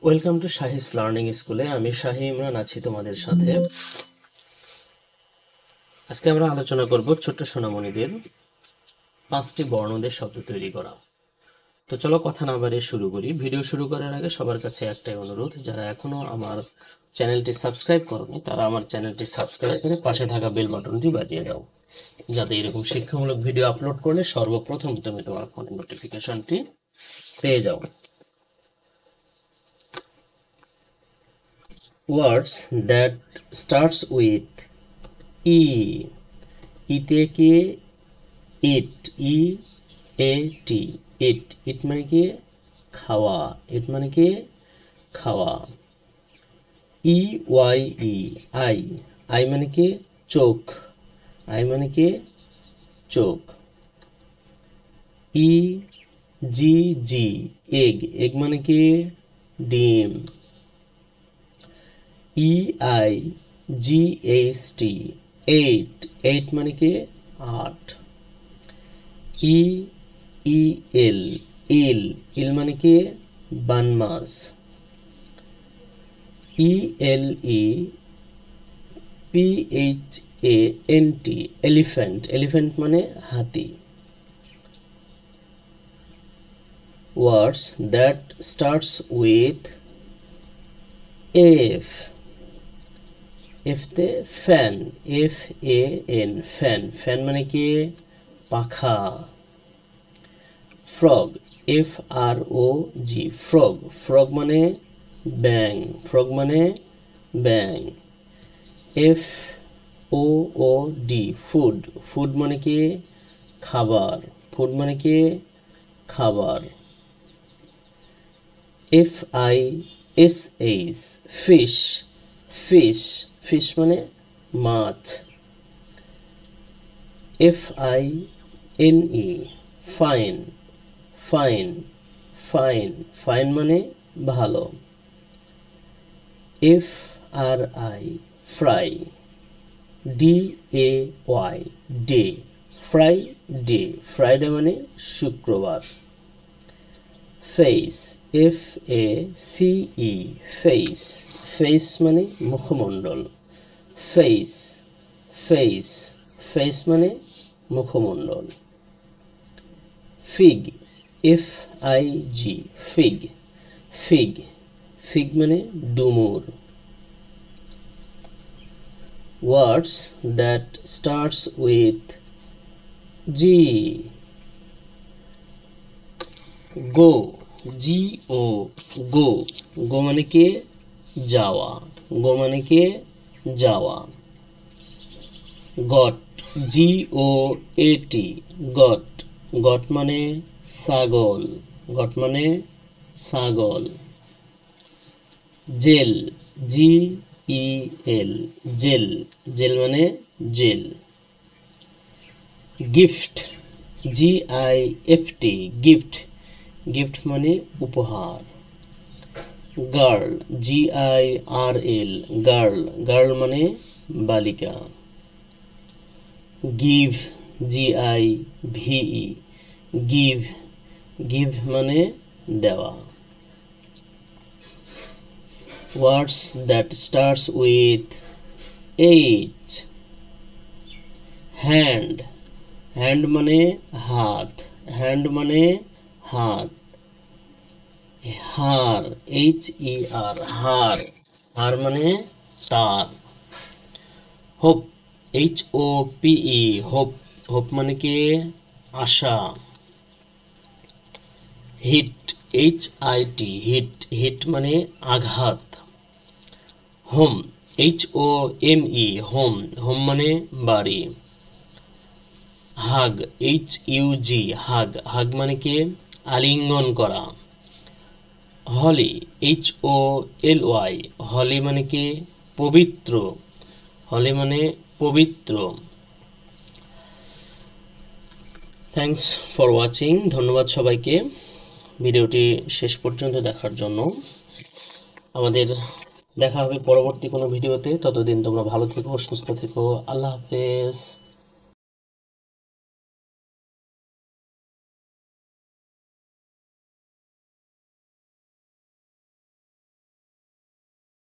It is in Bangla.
ওয়েলকাম টু শাহিস লার্নিং স্কুলে। আমি শাহি ইমরান আছি তোমাদের সাথে। আজকে আমরা আলোচনা করব ছোট্ট সোনামণিদের 5টি বর্ণ দিয়ে শব্দ তৈরি করা। তো চলো কথা না বাড়িয়ে শুরু করি। ভিডিও শুরু করার আগে সবার কাছে একটাই অনুরোধ, যারা এখনো আমার চ্যানেলটি সাবস্ক্রাইব করোনি তারা আমার চ্যানেলটি সাবস্ক্রাইব করে পাশে থাকা বেল বাটনটি বাজিয়ে দাও, যাতে এরকম শিক্ষামূলক ভিডিও আপলোড করলে সর্বপ্রথম তুমি তোমার ফোনে নোটিফিকেশনটি পেয়ে যাও। Words that starts with E. ইতে কি ইট, ই এ টি, ইট। ইট মানে কি খাওয়া, ইট মানে কি খাওয়া। E Y E, eye, eye মানে কি চোখ, আই মানে কি চোখ। ই জি জি, এগ, এগ মানে কি ডিম। E I G H T, eight, eight মানে কি আট। ই ই এল, ইল, ইল মানে কি বান মাছ। E L E P H A N T, elephant, elephant মানে হাতি। Words that starts with F. এফতে fan, F A N, fan, fan মানে কি পাখা। Frog, F R O G, frog, frog মানে ব্যাং, ফ্রগ মানে ব্যাং। F O O D, food, food মানে কি খাবার, ফুড মানে কি খাবার। F I S H, fish, fish, fish মানে মাছ। F I N E, fine, fine, fine, fine মানে ভালো। F R I, fry, D A Y, day, fry day, Friday মানে শুক্রবার। Face, F A C E, face, face মানে মুখমণ্ডল। ফেস, ফেস, ফেস মানে মুখমণ্ডল। Fig, F I G, fig, fig, fig মানে ডুমুর। Words that starts with G. Go, জি ও, গো, গো মানে কি যাওয়া, গো মানে কি যাওয়া। Goat, G O A T, goat, goat মানে ছাগল, গট মানে ছাগল। Gel, G E L, gel, gel মানে জেল। Gift, G I F T, gift, gift মানে উপহার। Girl, G I R L, girl, girl মানে বালিকা। Give, G I V E, give, give মানে দেওয়া। Words that starts with H. Hand, hand মানে হাত, হ্যান্ড মানে হাত। হার, এইচ ই আর, হার, হার মানে তার। Hope, H O P E, hope, hope মানে কি আশা। Hit, H I T, hit, hit মানে আঘাত। Home, H O M E, home, home মানে বাড়ি। হাগ, এইচ ইউ জি, হাগ, হাগ মানে কি আলিঙ্গন করা। হলি, এইচ ও এল ওয়াই, হলি মানে কি পবিত্র, হলি মানে পবিত্র। থ্যাংকস ফর ওয়াচিং, ধন্যবাদ সবাইকে ভিডিওটি শেষ পর্যন্ত দেখার জন্য। আমাদের দেখা হবে পরবর্তী কোনো ভিডিওতে, ততদিন তোমরা ভালো থেকো, সুস্থ থেকো। আল্লাহ হাফেজ।